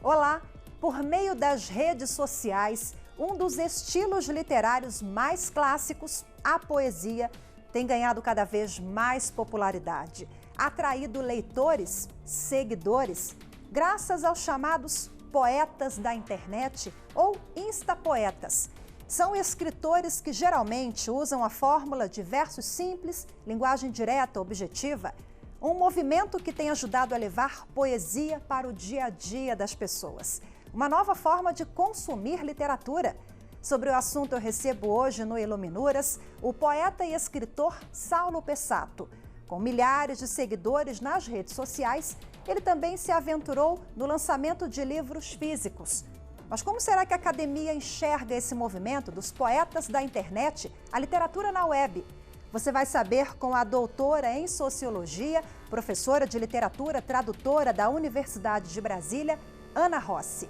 Olá! Por meio das redes sociais, um dos estilos literários mais clássicos, a poesia, tem ganhado cada vez mais popularidade, atraído leitores, seguidores, graças aos chamados poetas da internet ou instapoetas. São escritores que geralmente usam a fórmula de versos simples, linguagem direta, objetiva, um movimento que tem ajudado a levar poesia para o dia a dia das pessoas. Uma nova forma de consumir literatura. Sobre o assunto eu recebo hoje no Iluminuras o poeta e escritor Saulo Pessato. Com milhares de seguidores nas redes sociais, ele também se aventurou no lançamento de livros físicos. Mas como será que a academia enxerga esse movimento dos poetas da internet, a literatura na web? Você vai saber com a doutora em Sociologia, professora de literatura, tradutora da Universidade de Brasília, Ana Rossi.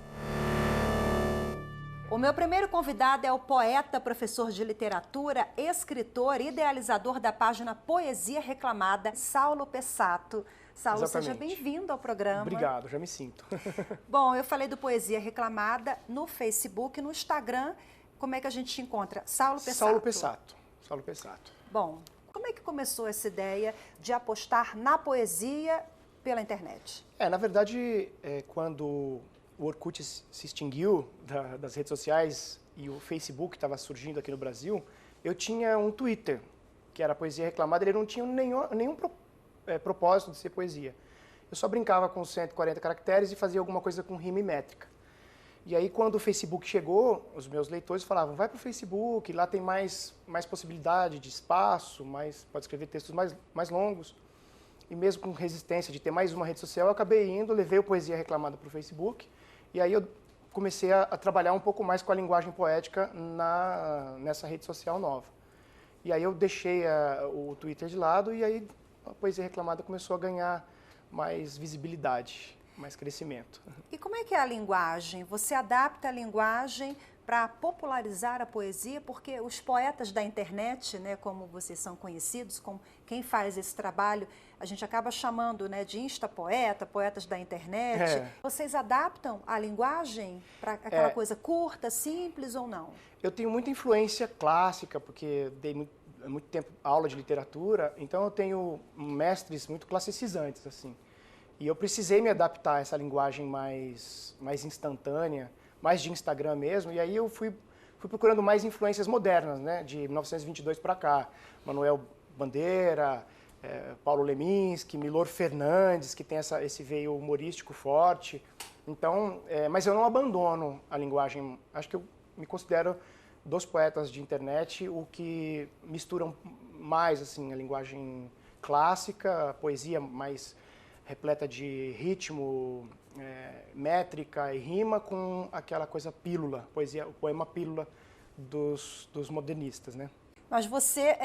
O meu primeiro convidado é o poeta, professor de literatura, escritor e idealizador da página Poesia Reclamada, Saulo Pessato. Saulo, Exatamente. Seja bem-vindo ao programa. Obrigado, já me sinto. Bom, eu falei do Poesia Reclamada no Facebook, no Instagram. Como é que a gente te encontra? Saulo Pessato. Saulo Pessato. Saulo Pessato. Bom, como é que começou essa ideia de apostar na poesia pela internet? Na verdade, quando o Orkut se extinguiu das redes sociais e o Facebook estava surgindo aqui no Brasil, eu tinha um Twitter, que era Poesia Reclamada, ele não tinha nenhum propósito de ser poesia. Eu só brincava com 140 caracteres e fazia alguma coisa com rima e métrica. E aí, quando o Facebook chegou, os meus leitores falavam, vai para o Facebook, lá tem mais possibilidade de espaço, pode escrever textos mais longos. E mesmo com resistência de ter mais uma rede social, eu acabei indo, levei o Poesia Reclamada para o Facebook, e aí eu comecei a trabalhar um pouco mais com a linguagem poética nessa rede social nova. E aí eu deixei o Twitter de lado, e aí a Poesia Reclamada começou a ganhar mais visibilidade, mais crescimento. E como é que é a linguagem? Você adapta a linguagem para popularizar a poesia? Porque os poetas da internet, né, como vocês são conhecidos, como quem faz esse trabalho, a gente acaba chamando, né, de instapoeta, poetas da internet. Vocês adaptam a linguagem para aquela coisa curta, simples ou não? Eu tenho muita influência clássica, porque dei muito tempo aula de literatura, então eu tenho mestres muito classicizantes, assim. E eu precisei me adaptar a essa linguagem mais instantânea, mais de Instagram mesmo, e aí eu fui procurando mais influências modernas, né, de 1922 para cá. Manuel Bandeira, Paulo Leminski, Milor Fernandes, que tem esse veio humorístico forte. Então, mas eu não abandono a linguagem, acho que eu me considero dos poetas de internet o que misturam mais assim, a linguagem clássica, a poesia mais repleta de ritmo, métrica e rima com aquela coisa pílula, o poema pílula dos modernistas, né? Mas você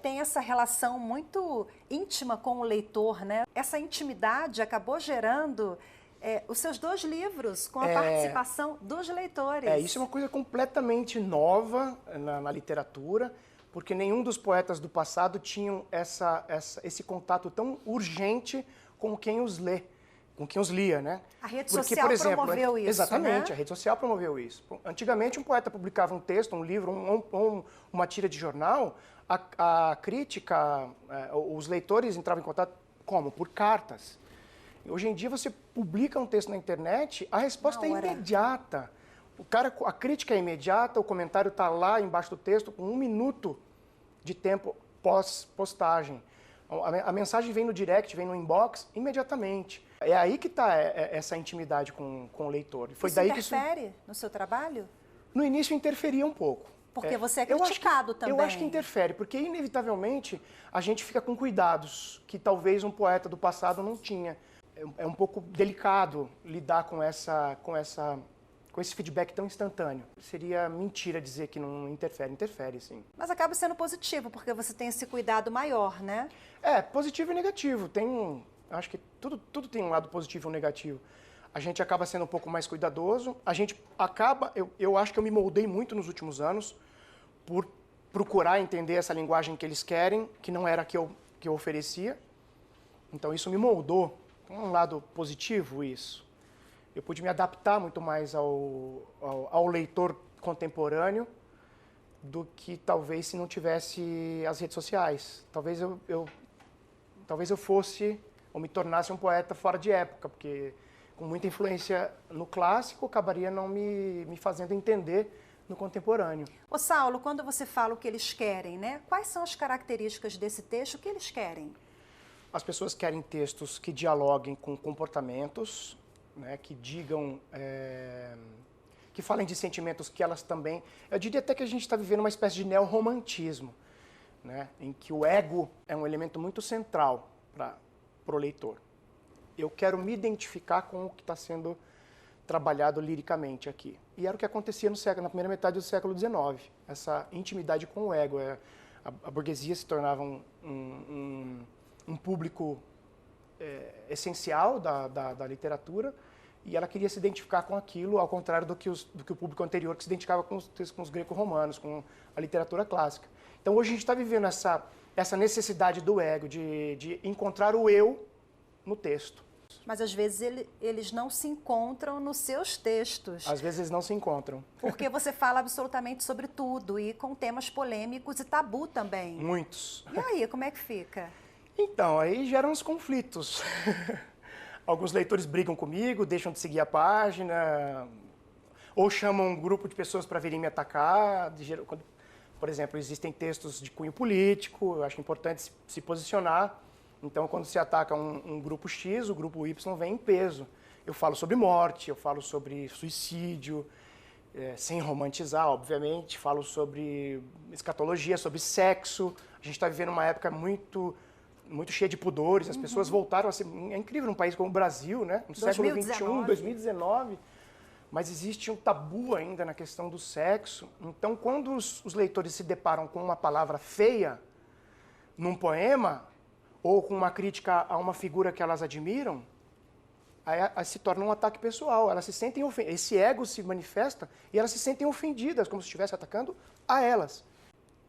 tem essa relação muito íntima com o leitor, né? Essa intimidade acabou gerando os seus 2 livros com a participação dos leitores. Isso é uma coisa completamente nova na literatura, porque nenhum dos poetas do passado tinham esse contato tão urgente com quem os lê, com quem os lia, né? A rede social promoveu isso, exatamente, né? A rede social promoveu isso. Antigamente, um poeta publicava um texto, um livro, uma tira de jornal, a crítica, os leitores entravam em contato como? Por cartas. Hoje em dia, você publica um texto na internet, a resposta é imediata. A crítica é imediata, o comentário está lá embaixo do texto, com 1 minuto de tempo pós-postagem. A mensagem vem no direct, vem no inbox, imediatamente. É aí que está essa intimidade com o leitor. Foi Isso daí interfere no seu trabalho? No início interferia um pouco. Porque você é criticado também. Eu acho que interfere, porque inevitavelmente a gente fica com cuidados que talvez um poeta do passado não tinha. É um pouco delicado lidar com esse feedback tão instantâneo. Seria mentira dizer que não interfere. Interfere, sim. Mas acaba sendo positivo, porque você tem esse cuidado maior, né? Positivo e negativo. Acho que tudo tem um lado positivo e um negativo. A gente acaba sendo um pouco mais cuidadoso. A gente acaba... Eu acho que eu me moldei muito nos últimos anos por procurar entender essa linguagem que eles querem, que não era a que eu oferecia. Então, isso me moldou. Tem um lado positivo, isso. eu pude me adaptar muito mais ao leitor contemporâneo do que talvez se não tivesse as redes sociais. Talvez eu fosse ou me tornasse um poeta fora de época, porque com muita influência no clássico, acabaria não me fazendo entender no contemporâneo. Ô Saulo, quando você fala o que eles querem, né? Quais são as características desse texto? O que eles querem? As pessoas querem textos que dialoguem com comportamentos, né, que digam, que falem de sentimentos que elas também... Eu diria até que a gente está vivendo uma espécie de neorromantismo, né, em que o ego é um elemento muito central para o leitor. Eu quero me identificar com o que está sendo trabalhado liricamente aqui. E era o que acontecia na primeira metade do século XIX, essa intimidade com o ego. A burguesia se tornava um público essencial da literatura, e ela queria se identificar com aquilo, ao contrário do que o público anterior, que se identificava com os greco-romanos, com a literatura clássica. Então hoje a gente está vivendo essa necessidade do ego, de encontrar o eu no texto. Mas às vezes eles não se encontram nos seus textos. Às vezes eles não se encontram. Porque você fala absolutamente sobre tudo, e com temas polêmicos e tabu também. Muitos. E aí, como é que fica? Então, aí geram uns conflitos. Alguns leitores brigam comigo, deixam de seguir a página, ou chamam um grupo de pessoas para virem me atacar. Por exemplo, existem textos de cunho político, eu acho importante se posicionar. Então, quando se ataca um grupo X, o grupo Y vem em peso. Eu falo sobre morte, eu falo sobre suicídio, sem romantizar, obviamente. Falo sobre escatologia, sobre sexo. A gente está vivendo uma época muito cheia de pudores. As pessoas voltaram a ser... É incrível num país como o Brasil, né? No século XXI, 2019. Mas existe um tabu ainda na questão do sexo. Então, quando os leitores se deparam com uma palavra feia num poema, ou com uma crítica a uma figura que elas admiram, aí se torna um ataque pessoal. Elas se sentem ofendidas. Esse ego se manifesta e elas se sentem ofendidas, como se estivesse atacando a elas.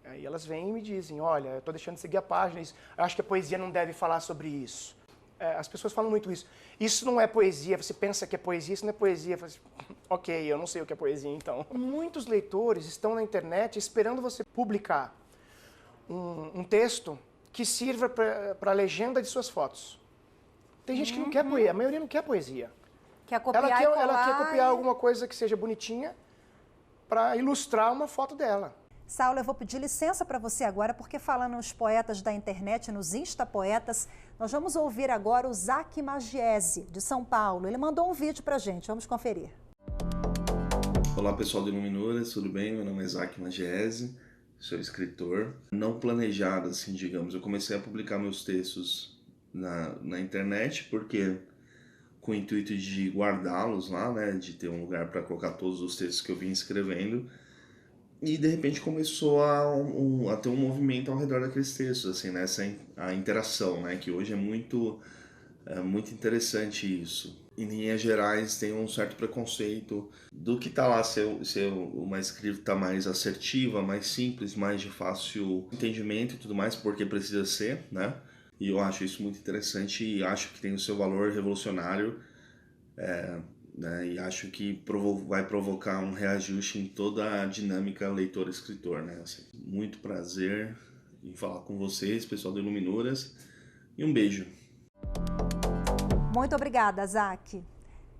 Aí elas vêm e me dizem, olha, eu estou deixando de seguir a página, eu acho que a poesia não deve falar sobre isso. As pessoas falam muito isso. Isso não é poesia, você pensa que é poesia, isso não é poesia. Eu falo assim, ok, eu não sei o que é poesia, então. Muitos leitores estão na internet esperando você publicar um texto que sirva para a legenda de suas fotos. Tem gente que não quer poesia, a maioria não quer poesia. Quer copiar ela quer copiar alguma coisa que seja bonitinha para ilustrar uma foto dela. Saulo, eu vou pedir licença para você agora, porque falando nos poetas da internet, nos instapoetas, nós vamos ouvir agora o Zac Magiese, de São Paulo. Ele mandou um vídeo para a gente, vamos conferir. Olá pessoal do Iluminuras, tudo bem? Meu nome é Zac Magiese, sou escritor. Não planejado, assim, digamos. Eu comecei a publicar meus textos na internet, porque com o intuito de guardá-los lá, né, de ter um lugar para colocar todos os textos que eu vim escrevendo. E de repente começou a ter um movimento ao redor daqueles textos, assim, né? A interação, né? Que hoje é muito interessante isso. Em linhas gerais, tem um certo preconceito do que tá lá ser uma escrita mais assertiva, mais simples, mais de fácil entendimento e tudo mais, porque precisa ser, né? E eu acho isso muito interessante e acho que tem o seu valor revolucionário, né, e acho que vai provocar um reajuste em toda a dinâmica leitor-escritor, né? Assim, muito prazer em falar com vocês, pessoal do Iluminuras, e um beijo. Muito obrigada, Zac.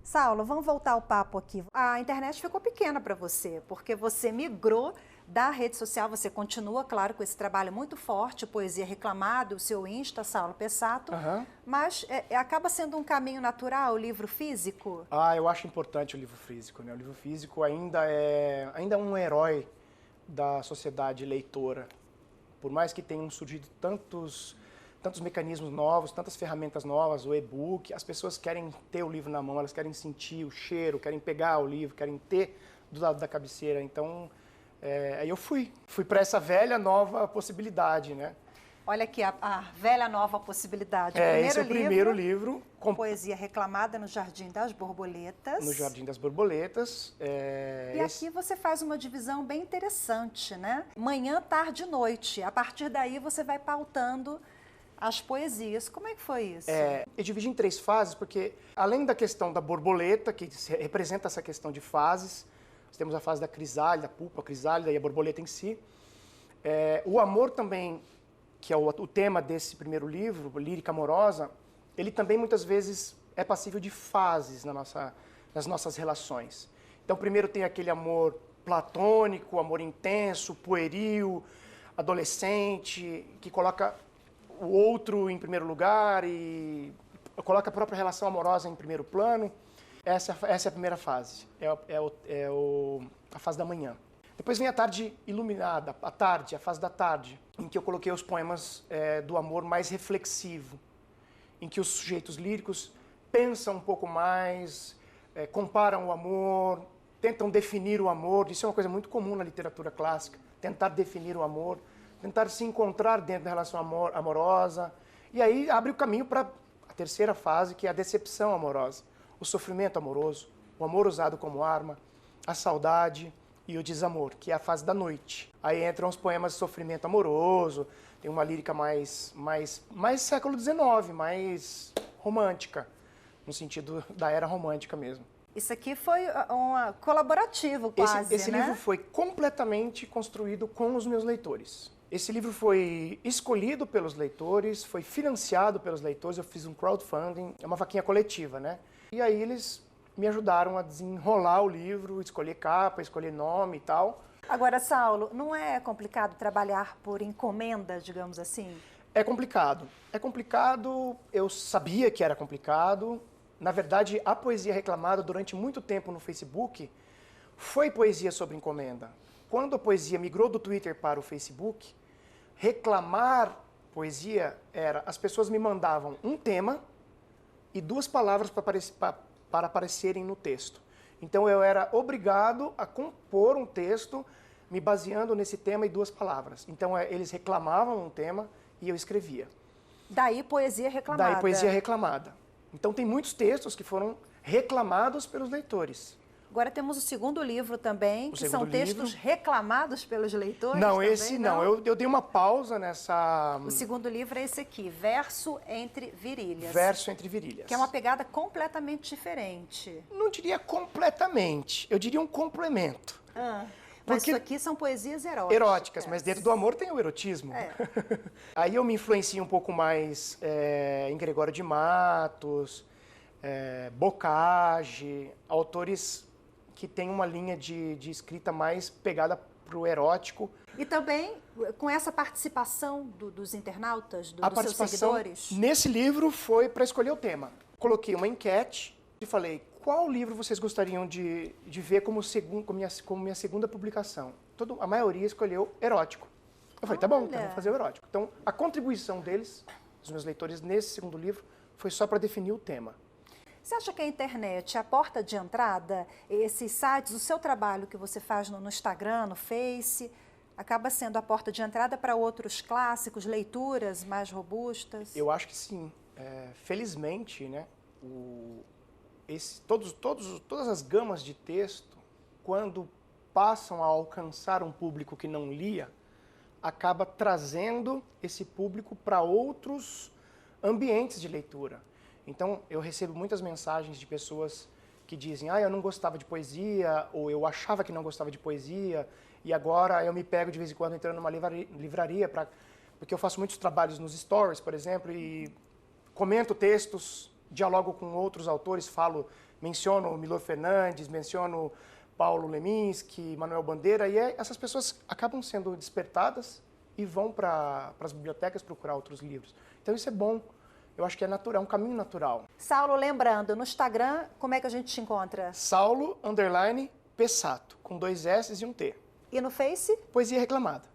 Saulo, vamos voltar ao papo aqui. A internet ficou pequena para você, porque você migrou da rede social, você continua, claro, com esse trabalho muito forte, Poesia Reclamada, o seu Insta, Saulo Pessato, mas acaba sendo um caminho natural o livro físico? Eu acho importante o livro físico, né? O livro físico ainda é um herói da sociedade leitora. Por mais que tenham surgido tantos mecanismos novos, tantas ferramentas novas, o e-book, as pessoas querem ter o livro na mão, elas querem sentir o cheiro, querem pegar o livro, querem ter do lado da cabeceira. Então, aí eu fui para essa velha nova possibilidade, né? Olha aqui, a velha nova possibilidade. Esse é o primeiro livro. Com Poesia Reclamada no Jardim das Borboletas. No Jardim das Borboletas. E aqui você faz uma divisão bem interessante, né? Manhã, tarde e noite. A partir daí você vai pautando as poesias. Como é que foi isso? Eu dividi em 3 fases, porque além da questão da borboleta, que representa essa questão de fases, nós temos a fase da crisálida, a pulpa, a crisálida e a borboleta em si. O amor também, que é o tema desse primeiro livro, Lírica Amorosa, ele também muitas vezes é passível de fases nas nossas relações. Então, primeiro tem aquele amor platônico, amor intenso, pueril, adolescente, que coloca o outro em primeiro lugar e coloca a própria relação amorosa em primeiro plano. Essa é a primeira fase, a fase da manhã. Depois vem a tarde iluminada, a fase da tarde, em que eu coloquei os poemas do amor mais reflexivo, em que os sujeitos líricos pensam um pouco mais, comparam o amor, tentam definir o amor. Isso é uma coisa muito comum na literatura clássica, tentar definir o amor, tentar se encontrar dentro da relação amorosa. E aí abre o caminho para a terceira fase, que é a decepção amorosa, o sofrimento amoroso, o amor usado como arma, a saudade e o desamor, que é a fase da noite. Aí entram os poemas de sofrimento amoroso, tem uma lírica mais século XIX, mais romântica, no sentido da era romântica mesmo. Isso aqui foi colaborativo quase, esse né? livro foi completamente construído com os meus leitores. Esse livro foi escolhido pelos leitores, foi financiado pelos leitores, eu fiz um crowdfunding, é uma vaquinha coletiva, né? E aí eles me ajudaram a desenrolar o livro, escolher capa, escolher nome e tal. Agora, Saulo, não é complicado trabalhar por encomenda, digamos assim? É complicado. É complicado, eu sabia que era complicado. Na verdade, a poesia reclamada durante muito tempo no Facebook foi poesia sobre encomenda. Quando a poesia migrou do Twitter para o Facebook, reclamar poesia era... As pessoas me mandavam um tema e 2 palavras para aparecerem no texto. Então eu era obrigado a compor um texto me baseando nesse tema e 2 palavras. Então eles reclamavam um tema e eu escrevia. Daí poesia reclamada. Daí poesia reclamada. Então tem muitos textos que foram reclamados pelos leitores. Agora temos o segundo livro também, que são textos reclamados pelos leitores. Não, também, esse não. Eu dei uma pausa nessa... O segundo livro é esse aqui, Verso entre Virilhas. Verso entre Virilhas. Que é uma pegada completamente diferente. Não diria completamente, eu diria um complemento. Mas isso aqui são poesias eróticas. Eróticas, mas dentro do amor tem o erotismo. Aí eu me influencio um pouco mais em Gregório de Matos, Bocage, autores que têm uma linha de escrita mais pegada para o erótico. E também com essa participação dos internautas, dos seus seguidores? Nesse livro foi para escolher o tema. Coloquei uma enquete e falei, qual livro vocês gostariam de ver como minha segunda publicação? A maioria escolheu erótico. Eu falei, tá bom, então vou fazer o erótico. Então, a contribuição deles, dos meus leitores, nesse segundo livro, foi só para definir o tema. Você acha que a internet é a porta de entrada? Esses sites, o seu trabalho que você faz no Instagram, no Face, acaba sendo a porta de entrada para outros clássicos, leituras mais robustas? Eu acho que sim. Felizmente, né, todas as gamas de texto, quando passam a alcançar um público que não lia, acaba trazendo esse público para outros ambientes de leitura. Então, eu recebo muitas mensagens de pessoas que dizem, eu não gostava de poesia, ou eu achava que não gostava de poesia, e agora eu me pego de vez em quando entrando numa livraria, porque eu faço muitos trabalhos nos stories, por exemplo, e comento textos, dialogo com outros autores, menciono Milor Fernandes, menciono Paulo Leminski, Manuel Bandeira, e essas pessoas acabam sendo despertadas e vão para as bibliotecas procurar outros livros. Então isso é bom. Eu acho que é natural, é um caminho natural. Saulo, lembrando, no Instagram, como é que a gente te encontra? Saulo_Pessato, com 2 S e um T. E no Face? Poesia reclamada.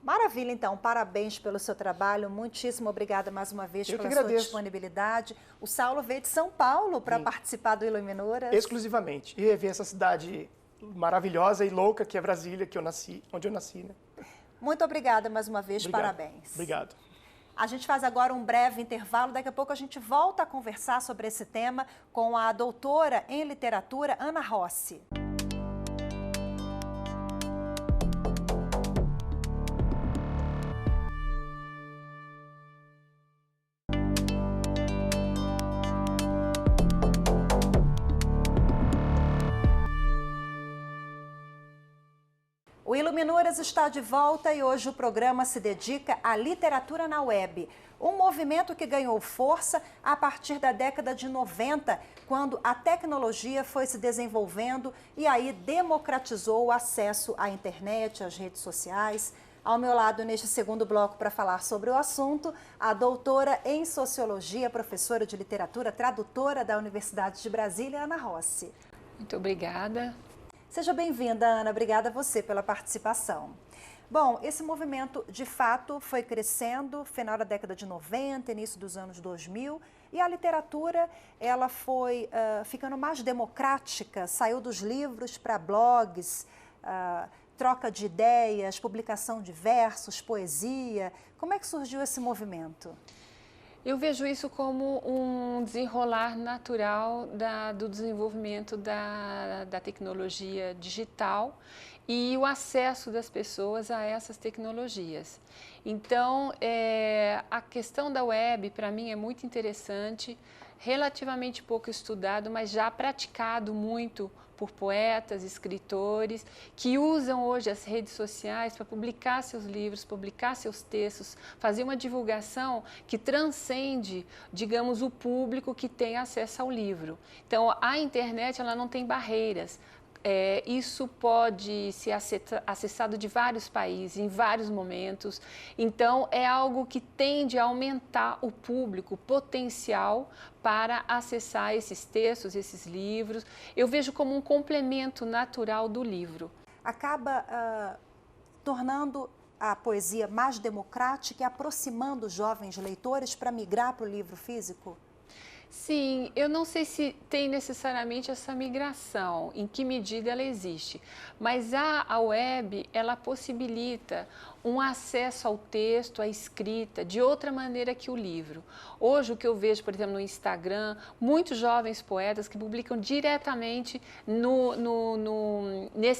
Maravilha, então. Parabéns pelo seu trabalho. Muitíssimo obrigada mais uma vez pela sua disponibilidade. O Saulo veio de São Paulo para participar do Iluminuras. Exclusivamente. E rever essa cidade maravilhosa e louca que é Brasília, onde eu nasci, né? Muito obrigada mais uma vez. Parabéns. Obrigado. A gente faz agora um breve intervalo, daqui a pouco a gente volta a conversar sobre esse tema com a doutora em literatura, Ana Rossi. O Iluminuras está de volta e hoje o programa se dedica à literatura na web. Um movimento que ganhou força a partir da década de 90, quando a tecnologia foi se desenvolvendo e aí democratizou o acesso à internet, às redes sociais. Ao meu lado, neste segundo bloco, para falar sobre o assunto, a doutora em Sociologia, professora de literatura, tradutora da Universidade de Brasília, Ana Rossi. Muito obrigada. Seja bem-vinda, Ana. Obrigada a você pela participação. Bom, esse movimento, de fato, foi crescendo final da década de 90, início dos anos 2000, e a literatura ela foi ficando mais democrática, saiu dos livros para blogs, troca de ideias, publicação de versos, poesia. Como é que surgiu esse movimento? Eu vejo isso como um desenrolar natural do desenvolvimento da tecnologia digital e o acesso das pessoas a essas tecnologias. Então, a questão da web, para mim, é muito interessante, relativamente pouco estudado, mas já praticado muito por poetas, escritores, que usam hoje as redes sociais para publicar seus livros, publicar seus textos, fazer uma divulgação que transcende, digamos, o público que tem acesso ao livro. Então, a internet ela não tem barreiras. Isso pode ser acessado de vários países, em vários momentos. Então, é algo que tende a aumentar o público, o potencial para acessar esses textos, esses livros. Eu vejo como um complemento natural do livro. Acaba tornando a poesia mais democrática e aproximando os jovens leitores para migrar para o livro físico? Sim, eu não sei se tem necessariamente essa migração, em que medida ela existe, mas a web, ela possibilita um acesso ao texto, à escrita, de outra maneira que o livro. Hoje, o que eu vejo, por exemplo, no Instagram, muitos jovens poetas que publicam diretamente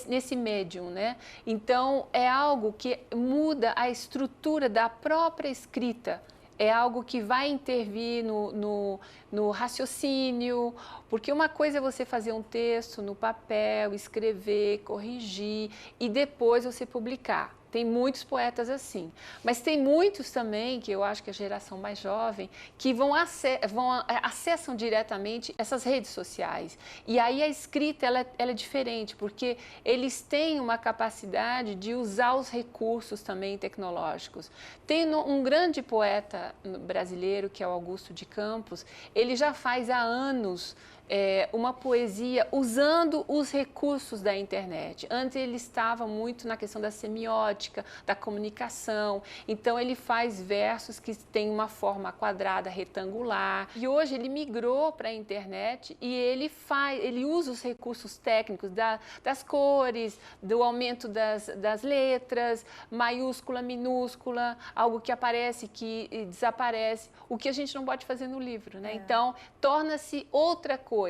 nesse médium, né? Então, é algo que muda a estrutura da própria escrita. É algo que vai intervir no raciocínio, porque uma coisa é você fazer um texto no papel, escrever, corrigir e depois você publicar. Tem muitos poetas assim, mas tem muitos também, que eu acho que a geração mais jovem, que acessam diretamente essas redes sociais. E aí a escrita ela é diferente, porque eles têm uma capacidade de usar os recursos também tecnológicos. Tem um grande poeta brasileiro, que é o Augusto de Campos, ele já faz há anos uma poesia usando os recursos da internet. Antes ele estava muito na questão da semiótica, da comunicação, então ele faz versos que têm uma forma quadrada, retangular, e hoje ele migrou para a internet e ele usa os recursos técnicos das cores, do aumento das letras, maiúscula, minúscula, algo que aparece, que desaparece, o que a gente não pode fazer no livro, né? Então, torna-se outra coisa,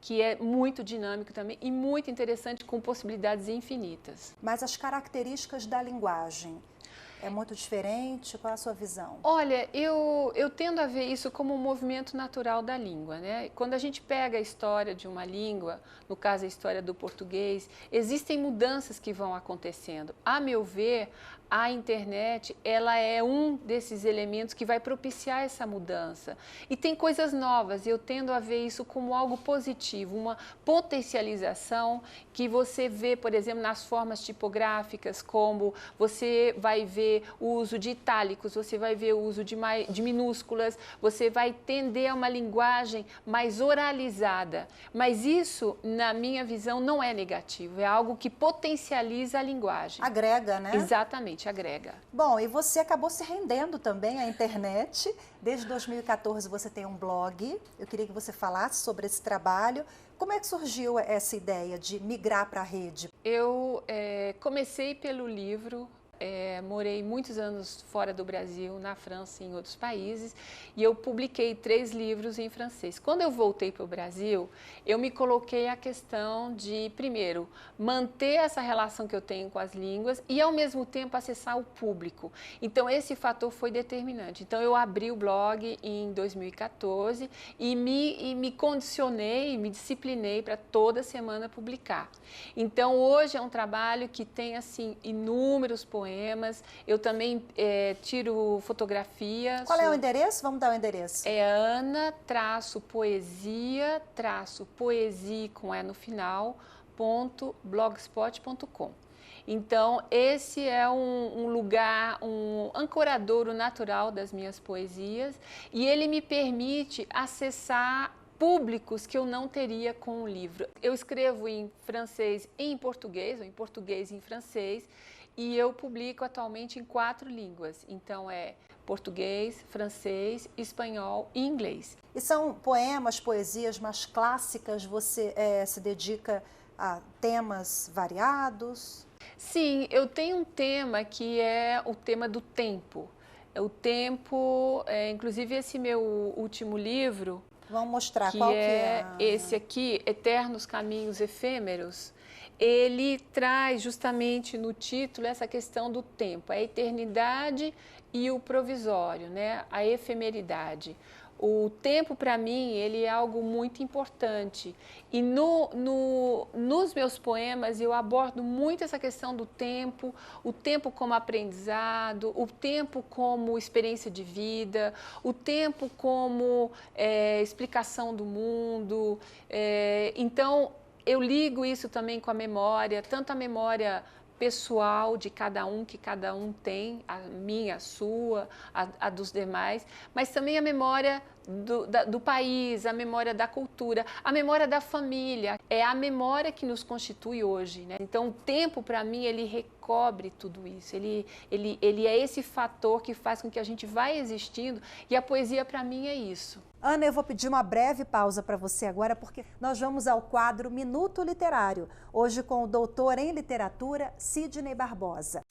que é muito dinâmico também e muito interessante, com possibilidades infinitas. Mas as características da linguagem, é muito diferente? Qual é a sua visão? Olha, eu tendo a ver isso como um movimento natural da língua, né? Quando a gente pega a história de uma língua, no caso a história do português, existem mudanças que vão acontecendo. A meu ver, a internet, ela é um desses elementos que vai propiciar essa mudança. E tem coisas novas, e eu tendo a ver isso como algo positivo, uma potencialização que você vê, por exemplo, nas formas tipográficas, como você vai ver o uso de itálicos, você vai ver o uso de minúsculas, você vai tender a uma linguagem mais oralizada. Mas isso, na minha visão, não é negativo, é algo que potencializa a linguagem. Agrega, né? Exatamente. Agrega. Bom, e você acabou se rendendo também à internet. Desde 2014 você tem um blog. Eu queria que você falasse sobre esse trabalho. Como é que surgiu essa ideia de migrar para a rede? Eu comecei pelo livro morei muitos anos fora do Brasil, na França e em outros países, e eu publiquei 3 livros em francês. Quando eu voltei para o Brasil, eu me coloquei a questão de, primeiro, manter essa relação que eu tenho com as línguas e, ao mesmo tempo, acessar o público. Então, esse fator foi determinante. Então, eu abri o blog em 2014 e me condicionei, me disciplinei para toda semana publicar. Então, hoje é um trabalho que tem, assim, inúmeros poemas. Eu também tiro fotografias. Qual é o endereço? Vamos dar o endereço. É ana-poesia, poesia com E no final, .blogspot.com. Então, esse é um lugar, um ancoradouro natural das minhas poesias e ele me permite acessar públicos que eu não teria com o livro. Eu escrevo em francês e em português, ou em português e em francês, e eu publico atualmente em 4 línguas. Então, é português, francês, espanhol e inglês. E são poemas, poesias mais clássicas? Você se dedica a temas variados? Sim, eu tenho um tema que é o tema do tempo. O tempo, inclusive esse meu último livro... Vamos mostrar qual que é. Esse aqui, Eternos Caminhos Efêmeros. Ele traz justamente no título essa questão do tempo, a eternidade e o provisório, né? A efemeridade. O tempo, para mim, ele é algo muito importante. E nos meus poemas eu abordo muito essa questão do tempo, o tempo como aprendizado, o tempo como experiência de vida, o tempo como explicação do mundo. Então, eu ligo isso também com a memória, tanto a memória pessoal de cada um, que cada um tem, a minha, a sua, a dos demais, mas também a memória do país, a memória da cultura, a memória da família. É a memória que nos constitui hoje, né? Então, o tempo, para mim, ele recobre tudo isso. Ele é esse fator que faz com que a gente vá existindo e a poesia, para mim, é isso. Ana, eu vou pedir uma breve pausa para você agora, porque nós vamos ao quadro Minuto Literário, hoje com o doutor em literatura, Sidney Barbosa.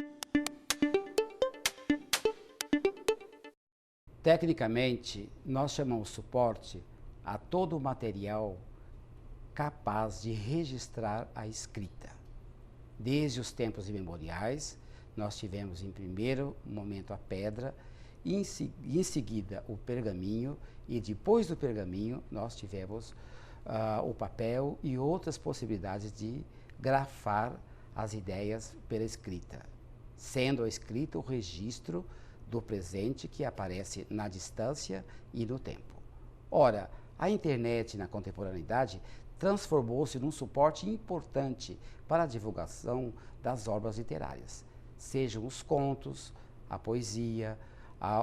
Tecnicamente, nós chamamos suporte a todo o material capaz de registrar a escrita. Desde os tempos imemoriais, nós tivemos em primeiro momento a pedra, em seguida o pergaminho, e depois do pergaminho nós tivemos o papel e outras possibilidades de grafar as ideias pela escrita, sendo a escrita o registro do presente que aparece na distância e no tempo. Ora, a internet na contemporaneidade transformou-se num suporte importante para a divulgação das obras literárias, sejam os contos, a poesia,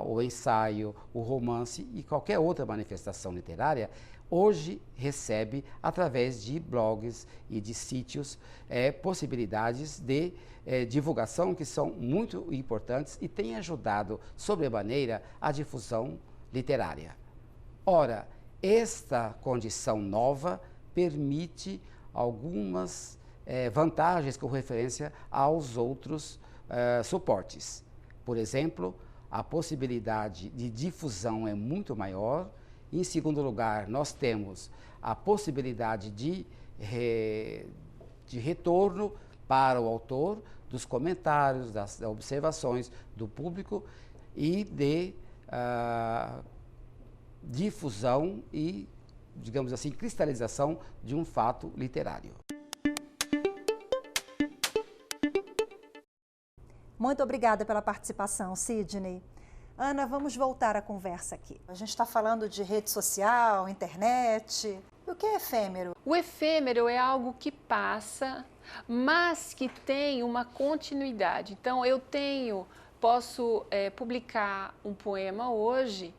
o ensaio, o romance e qualquer outra manifestação literária, hoje recebe, através de blogs e de sítios, possibilidades de divulgação que são muito importantes e têm ajudado, sobremaneira, a difusão literária. Ora, esta condição nova permite algumas vantagens com referência aos outros suportes. Por exemplo, a possibilidade de difusão é muito maior. Em segundo lugar, nós temos a possibilidade de retorno para o autor dos comentários, das observações do público e de difusão e, digamos assim, cristalização de um fato literário. Muito obrigada pela participação, Sidney. Ana, vamos voltar à conversa aqui. A gente está falando de rede social, internet. E o que é efêmero? O efêmero é algo que passa, mas que tem uma continuidade. Então, posso publicar um poema hoje.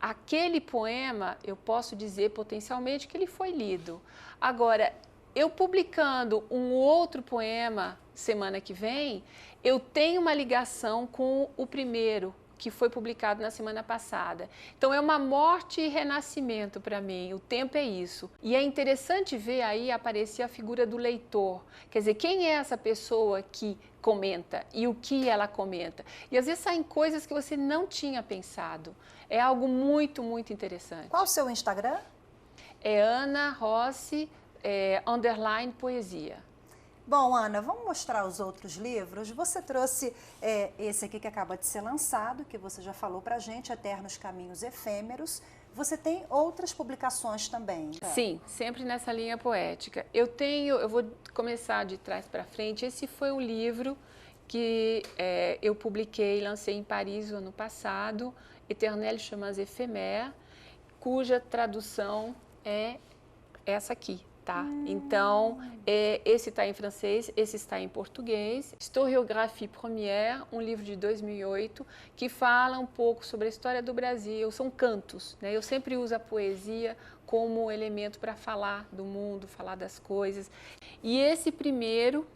Aquele poema, eu posso dizer potencialmente que ele foi lido. Agora, eu publicando um outro poema semana que vem, eu tenho uma ligação com o primeiro, que foi publicado na semana passada. Então é uma morte e renascimento para mim, o tempo é isso. E é interessante ver aí aparecer a figura do leitor, quer dizer, quem é essa pessoa que comenta e o que ela comenta. E às vezes saem coisas que você não tinha pensado. É algo muito, muito interessante. Qual o seu Instagram? É Ana Rossi, _ poesia. Bom, Ana, vamos mostrar os outros livros. Você trouxe esse aqui que acaba de ser lançado, que você já falou pra gente, Eternos Caminhos Efêmeros. Você tem outras publicações também? Sim, sempre nessa linha poética. Eu vou começar de trás para frente. Esse foi um livro que eu publiquei e lancei em Paris no ano passado, Éternels Chemins Éphémères, cuja tradução é essa aqui. Tá? Então, esse está em francês, esse está em português. Historiographie Première, um livro de 2008, que fala um pouco sobre a história do Brasil. São cantos, né? Eu sempre uso a poesia como elemento para falar do mundo, falar das coisas. E esse primeiro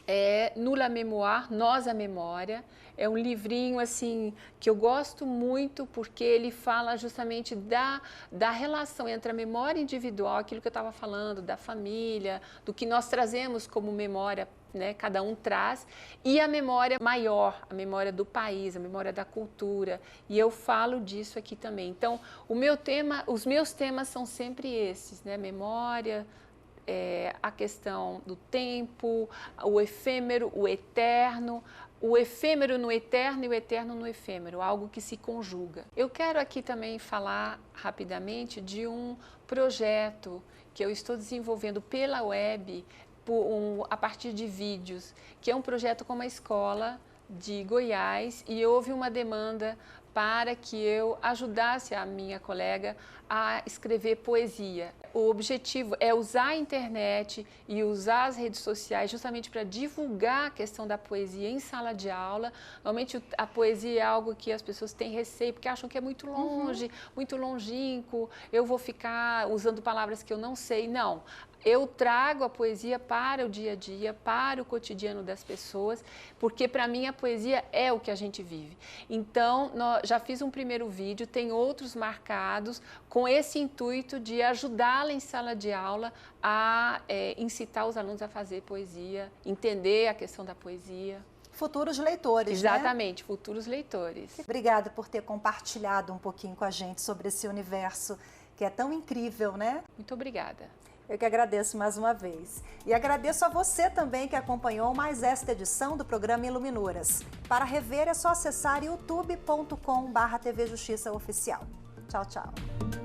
é Nous la Mémoire, Nós a Memória. É um livrinho assim que eu gosto muito porque ele fala justamente da relação entre a memória individual, aquilo que eu estava falando, da família, do que nós trazemos como memória, né, cada um traz, e a memória maior, a memória do país, a memória da cultura. E eu falo disso aqui também. Então, os meus temas são sempre esses, né? Memória, a questão do tempo, o efêmero, o eterno, o efêmero no eterno e o eterno no efêmero, algo que se conjuga. Eu quero aqui também falar rapidamente de um projeto que eu estou desenvolvendo pela web, a partir de vídeos, que é um projeto com uma escola de Goiás, e houve uma demanda para que eu ajudasse a minha colega a escrever poesia. O objetivo é usar a internet e usar as redes sociais justamente para divulgar a questão da poesia em sala de aula. Normalmente a poesia é algo que as pessoas têm receio, porque acham que é muito longe, muito longínquo, eu vou ficar usando palavras que eu não sei. Não. Eu trago a poesia para o dia a dia, para o cotidiano das pessoas, porque para mim a poesia é o que a gente vive. Então, já fiz um primeiro vídeo, tem outros marcados, com esse intuito de ajudá-la em sala de aula a incitar os alunos a fazer poesia, entender a questão da poesia. Futuros leitores, Exatamente, né? Futuros leitores. Obrigada por ter compartilhado um pouquinho com a gente sobre esse universo que é tão incrível, né? Muito obrigada. Eu que agradeço mais uma vez. E agradeço a você também que acompanhou mais esta edição do programa Iluminuras. Para rever é só acessar youtube.com/TV Justiça Oficial. Tchau, tchau.